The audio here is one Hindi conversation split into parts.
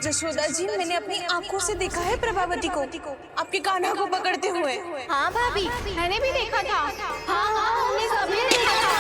जशोदा जी, मैंने अपनी आंखों से देखा है प्रभावती को आपके कान्हा को पकड़ते हुए। हाँ भाभी, मैंने भी देखा था। हाँ हाँ, हमने सबने देखा था।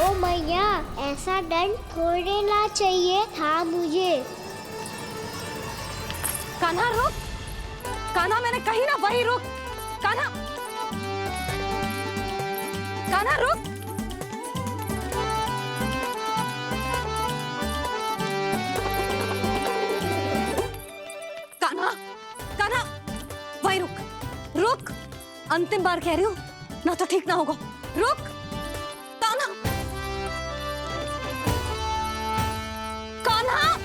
ओ मैया, ऐसा दंड थोड़े ना चाहिए था मुझे। कान्हा रुक, कान्हा मैंने कही ना वही रुक। कान्हा, कान्हा रुक। कान्हा, कान्हा वही रुक, रुक। अंतिम बार कह रही हूँ, ना तो ठीक ना होगा। रुक कान्हा, कान्हा।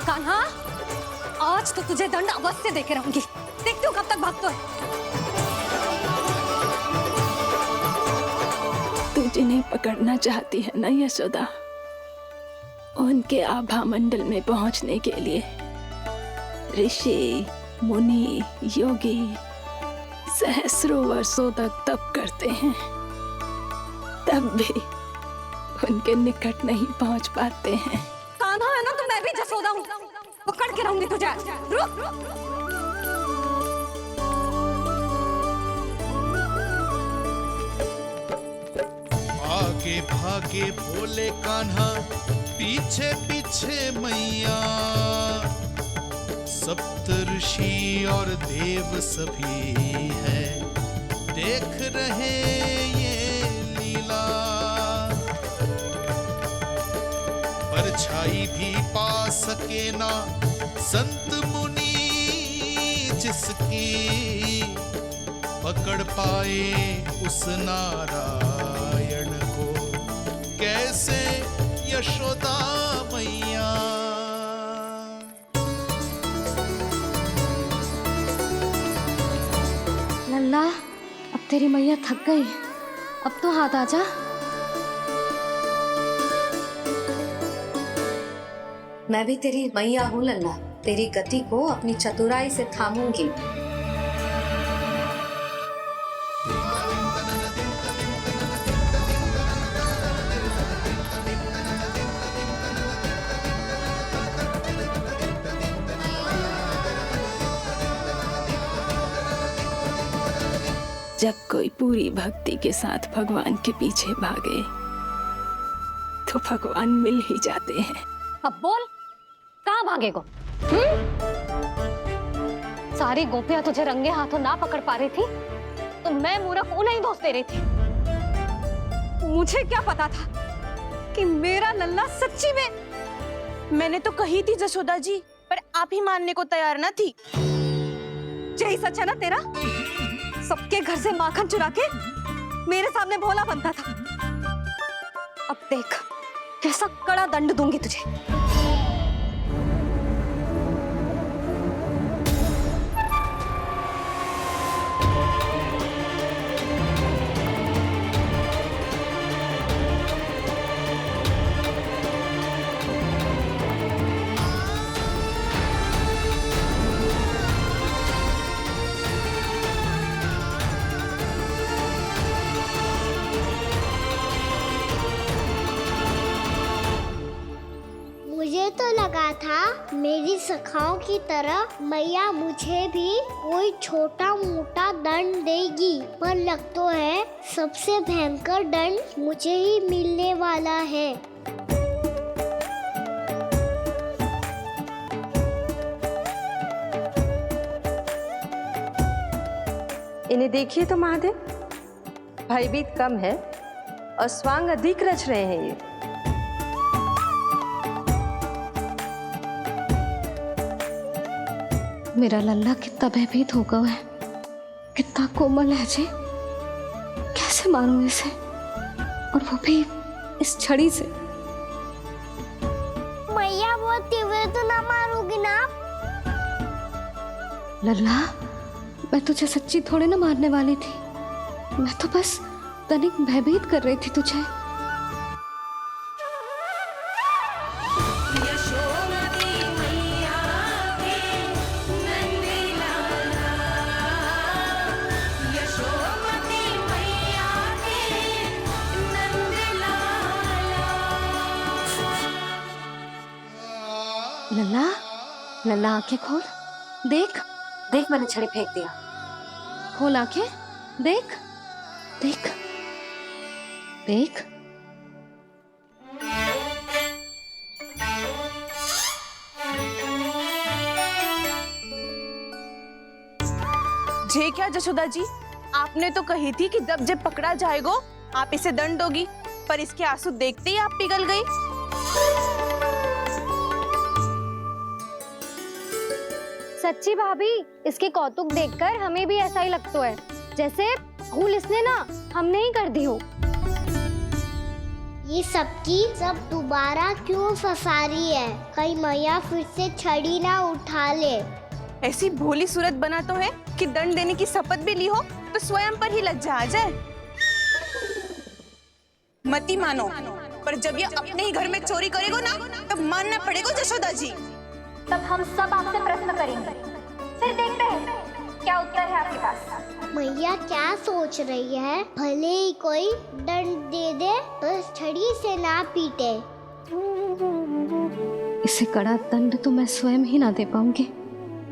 कान्हा, आज तो तुझे दंड अवश्य देके रहूंगी। देखती हूँ कब तक भागता है। तू जिन्हें पकड़ना चाहती है ना यशोदा, उनके आभा मंडल में पहुंचने के लिए ऋषि, मुनि, योगी सहस्रों वर्षों तक तप करते हैं, तब भी उनके निकट नहीं पहुंच पाते हैं। कान्हा है ना, तो मैं भी जसोदा हूँ, पकड़ के रहूंगी तुझे। रुक। आगे भागे भोले कान्हा, पीछे पीछे मैया, सप्त ऋषि और देव सभी हैं, देख रहे ये लीला। परछाई भी पा सके ना संत मुनि जिसकी, पकड़ पाए उस नारायण को कैसे यशोदा मैया। लल्ला, अब तेरी मैया थक गई, अब तो हाथ आजा। मैं भी तेरी मैया हूँ लल्ला, तेरी गति को अपनी चतुराई से थामूंगी। जब कोई पूरी भक्ति के साथ भगवान के पीछे भागे तो भगवान मिल ही जाते हैं। अब बोल, कहाँ भागेगा? सारी गोपियां तुझे रंगे हाथों ना पकड़ पा रही थी, तो मैं मूर्ख उन्हें ही दोष दे रही थी। मुझे क्या पता था कि मेरा लल्ला सच्ची में। मैंने तो कही थी जशोदा जी, पर आप ही मानने को तैयार ना थी। यही सच है ना तेरा? सबके घर से माखन चुरा के मेरे सामने भोला बनता था। अब देख कैसा कड़ा दंड दूंगी तुझे। मुझे तो लगा था मेरी सखाओं की तरह मैया मुझे भी कोई छोटा मोटा दंड देगी, पर लग तो है सबसे भयंकर दंड मुझे ही मिलने वाला है। इन्हें देखिए तो महादेव, भयभीत कम है और स्वांग अधिक रच रहे हैं ये। मेरा लल्ला कितना भयभीत होगा है, कितना कोमल है जी। कैसे मारूं इसे, और वो भी इस छड़ी से। मैया बहुत तीव्र तो ना मारोगी ना? लल्ला, मैं तुझे सच्ची थोड़े ना मारने वाली थी, मैं तो बस तनिक भयभीत कर रही थी तुझे। लल्ला, लल्ला आंखें खोल, देख देख, मैंने छड़ी फेंक दिया। खोल आंखें, देख देख देख। जे क्या जशोदा जी, आपने तो कही थी कि जब जब पकड़ा जाएगा आप इसे दंड दोगी, पर इसके आंसू देखते ही आप पिघल गई। सच्ची भाभी, इसके कौतुक देखकर हमें भी ऐसा ही लगता है, जैसे भूल इसने ना हमने ही कर दी हो। ये सबकी सब दोबारा क्यों फंसा रही है? कहीं मैया फिर से छड़ी ना उठा ले। ऐसी भोली सूरत बना तो है कि दंड देने की शपथ भी ली हो तो स्वयं पर ही लज्जा आ जाए। मती मानो, पर जब ये अपने ही घर में चोरी करेगा ना, तब मानना पड़ेगा जशोदा जी। तब हम सब आपसे प्रश्न करेंगे, फिर देखते हैं क्या उत्तर है आपके पास। मैया क्या सोच रही है? भले ही कोई दंड दे दे तो छड़ी से ना पीटे। इसे कड़ा दंड तो मैं स्वयं ही ना दे पाऊंगी,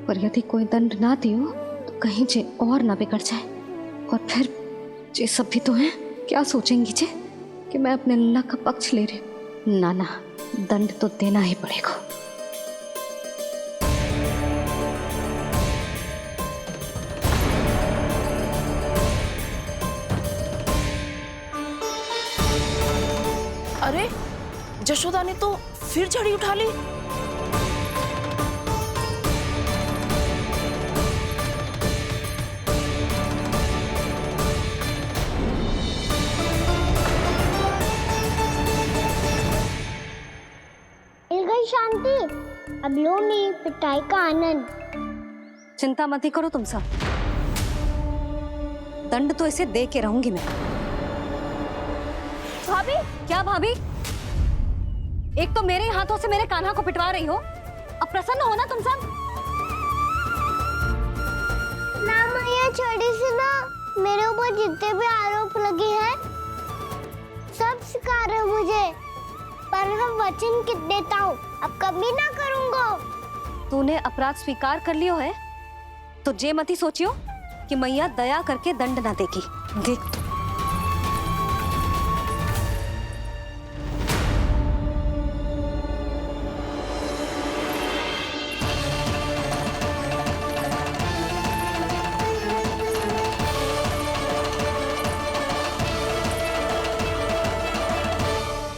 पर यदि कोई दंड ना दियो तो कहीं जे और ना बिगड़ जाए, और फिर जे सब भी तो हैं, क्या सोचेंगी जे कि मैं अपने लल्ला का पक्ष ले रही हूँ। ना ना, दंड तो देना ही पड़ेगा। अरे, जशोदा ने तो फिर छड़ी उठा ली। मिल गई शांति, अब लो मेरी पिटाई का आनंद। चिंता मत ही करो तुम सब, दंड तो इसे दे के रहूंगी मैं। भाभी, क्या भाभी? एक तो मेरे हाथों से मेरे कान्हा को पिटवा रही हो, अब प्रसन्न हो ना तुम सब? ना मैया, छड़ी से ना मेरे ऊपर जितने भी आरोप लगे हैं सब स्वीकार है मुझे, पर हम वचन कित देता हूँ, अब कभी ना करूँगा। तूने अपराध स्वीकार कर लियो है तो जे मती सोचियो कि मैया दया करके दंड ना देगी। देख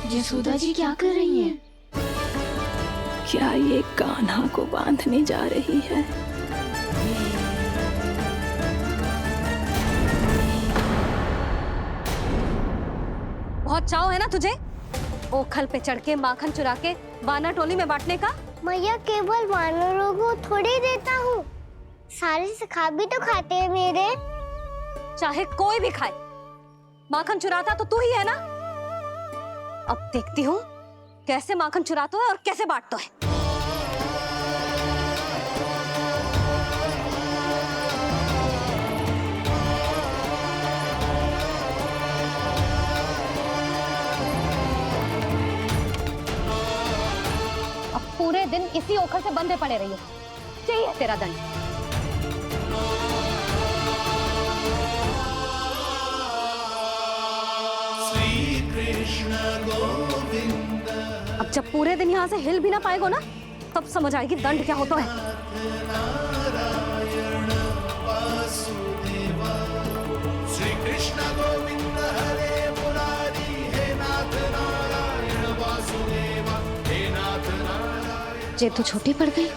यशोदा जी क्या कर रही हैं? क्या ये कान्हा को बांधने जा रही है? बहुत चाव है ना तुझे ओखल पे चढ़ के माखन चुरा के वाना टोली में बांटने का? मैया, केवल वानरों को थोड़ी देता हूँ, सारे सखा भी तो खाते हैं मेरे। चाहे कोई भी खाए, माखन चुराता तो तू ही है ना। अब देखती हूँ कैसे माखन चुराता है और कैसे बांटता है। अब पूरे दिन इसी ओखल से बंधे पड़े रहिए, चाहिए तेरा दंड। अब जब पूरे दिन यहाँ से हिल भी ना पाएगो ना, तब समझ आएगी दंड क्या होता है। श्री कृष्ण गोविंद हरे मुरारी, हे नाथ नारायण वासुदेवा, हे नाथ नारायण। जे तू छोटी पड़ गई,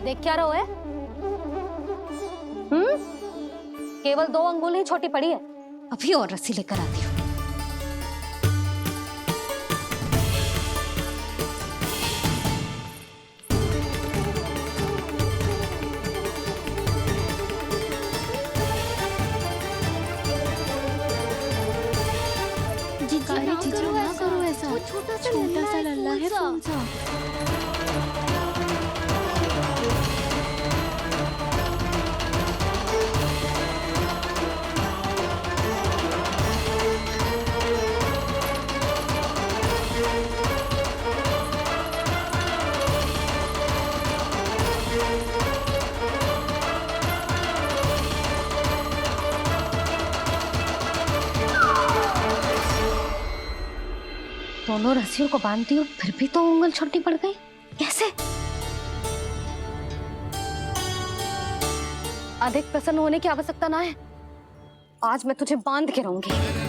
देख क्या रहो है? केवल 2 अंगुल ही छोटी पड़ी है, अभी और रस्सी लेकर आती हूँ। जीजी ना करो ऐसा। वो छोटा सा लल्ला है कौन सा? दोनों रस्सियों को बांधती हूँ, फिर भी तो उंगल छोटी पड़ गई। कैसे? अधिक प्रसन्न होने की आवश्यकता ना है, आज मैं तुझे बांध के रहूंगी।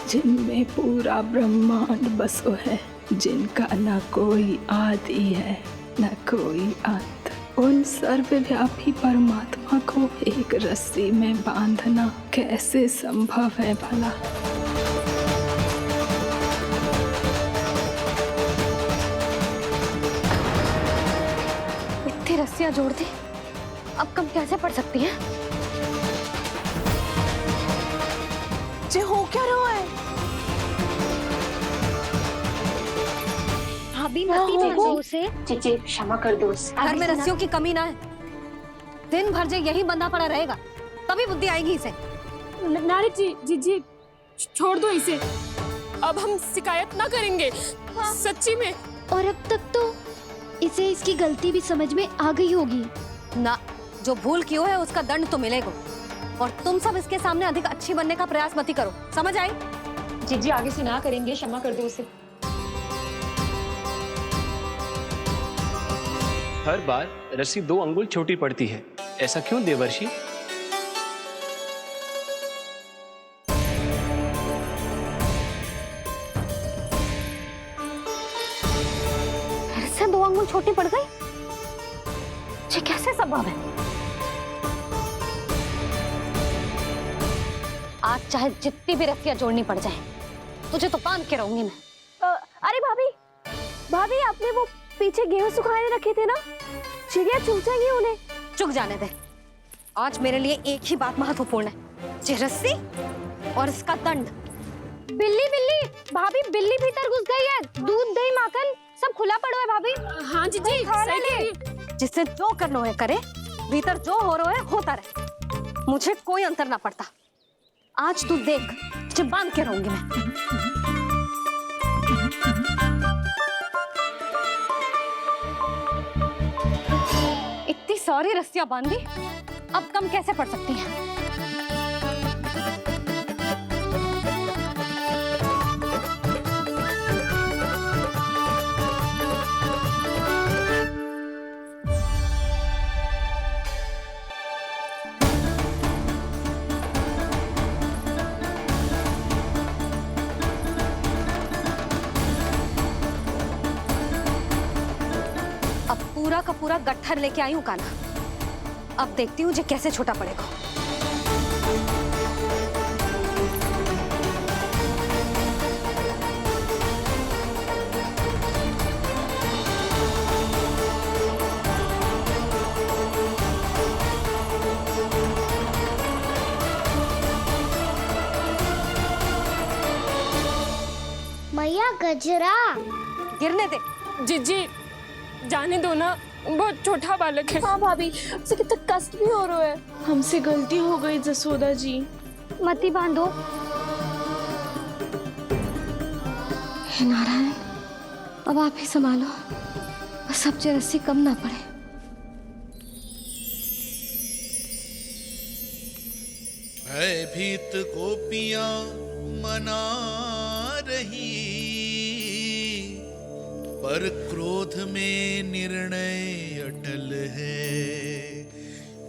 जिनमें पूरा ब्रह्मांड बसो है, जिनका न कोई आदि है न कोई अंत, उन सर्वव्यापी परमात्मा को एक रस्सी में बांधना कैसे संभव है भला? इतनी रस्सियां जोड़ दी, अब कम कैसे पड़ सकती हैं? जे हो क्या रहा है? भाभी मती भेजो उसे। जीजी क्षमा कर दो उसे। घर में रस्सियों की कमी ना है, दिन भर जो यही बंधा पड़ा रहेगा, तभी बुद्धि आएगी इसे। नारी जी जीजी छोड़ दो इसे, अब हम शिकायत ना करेंगे। सच्ची में। और अब तक तो इसे इसकी गलती भी समझ में आ गई होगी ना। जो भूल क्यों है उसका दंड तो मिलेगा, और तुम सब इसके सामने अधिक अच्छी बनने का प्रयास मत ही करो, समझ आई? जीजी आगे से ना करेंगे, क्षमा कर दो उसे। हर बार रस्सी 2 अंगुल छोटी पड़ती है, ऐसा क्यों देवर्षि? फिर से 2 अंगुल छोटी पड़ गई? ये कैसे संभव है? आज चाहे जितनी भी रस्सियां जोड़नी पड़ जाए, तुझे तो बांध के रहूंगी मैं। अरे भाभी, भाभी आपने वो पीछे गेहूं सुखाने रखे थे ना, चिड़िया चुग जाएंगी उन्हें। चुक जाने दे, आज मेरे लिए एक ही बात महत्वपूर्ण है, ये रस्सी और इसका दंड। बिल्ली बिल्ली भाभी, बिल्ली भीतर घुस गई है। दूध दही माखन सब खुला पड़ा है भाभी। हाँ जीजी सही कह रही है। जिससे जो करना है करे, भीतर जो हो रहा है होता रहे, मुझे कोई अंतर ना पड़ता। आज तू देख, तुझे बांध के रहूंगी मैं। इतनी सारी रस्सियां बांधी, अब कम कैसे पड़ सकती हैं? अब पूरा का पूरा गट्ठर लेके आई हूं काना, अब देखती हूँ जे कैसे छोटा पड़ेगा। मैया गजरा गिरने दे। जीजी जाने दो ना, बहुत छोटा बालक है। हाँ भाभी, उसे कितना कष्ट भी हो रहा है। हमसे गलती हो गई जसोदा जी। मती बांधो। हे नारायण, अब आप ही संभालो, बस अब जे रस्सी कम ना पड़े। भयभीत गोपियां मना रही, पर क्रोध में निर्णय अटल है,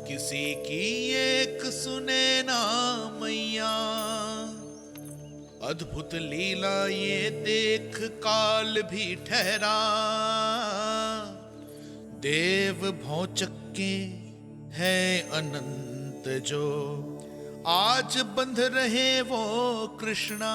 किसी की एक सुने ना मैया। अद्भुत लीला ये देख काल भी ठहरा, देव भौचक्के है अनंत जो, आज बंध रहे वो कृष्णा।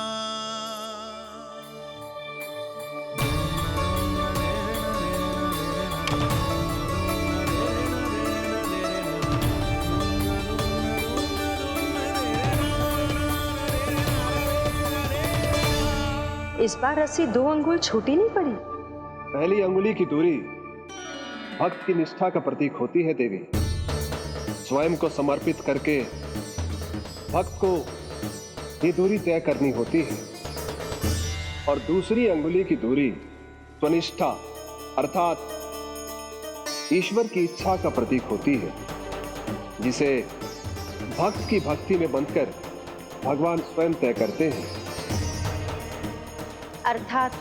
इस बार रस्सी 2 अंगुल छोटी नहीं पड़ी। पहली अंगुली की दूरी भक्त की निष्ठा का प्रतीक होती है देवी। स्वयं को समर्पित करके भक्त को ये दूरी तय करनी होती है। और दूसरी अंगुली की दूरी स्वनिष्ठा अर्थात ईश्वर की इच्छा का प्रतीक होती है, जिसे भक्त की भक्ति में बंधकर भगवान स्वयं तय करते हैं। अर्थात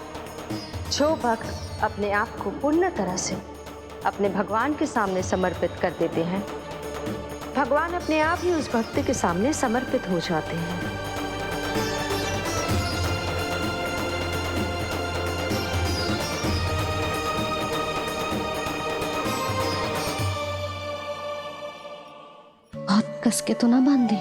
जो भक्त अपने आप को पूर्ण तरह से अपने भगवान के सामने समर्पित कर देते हैं, भगवान अपने आप ही उस भक्त के सामने समर्पित हो जाते हैं। बहुत कस के तो ना बांध दी।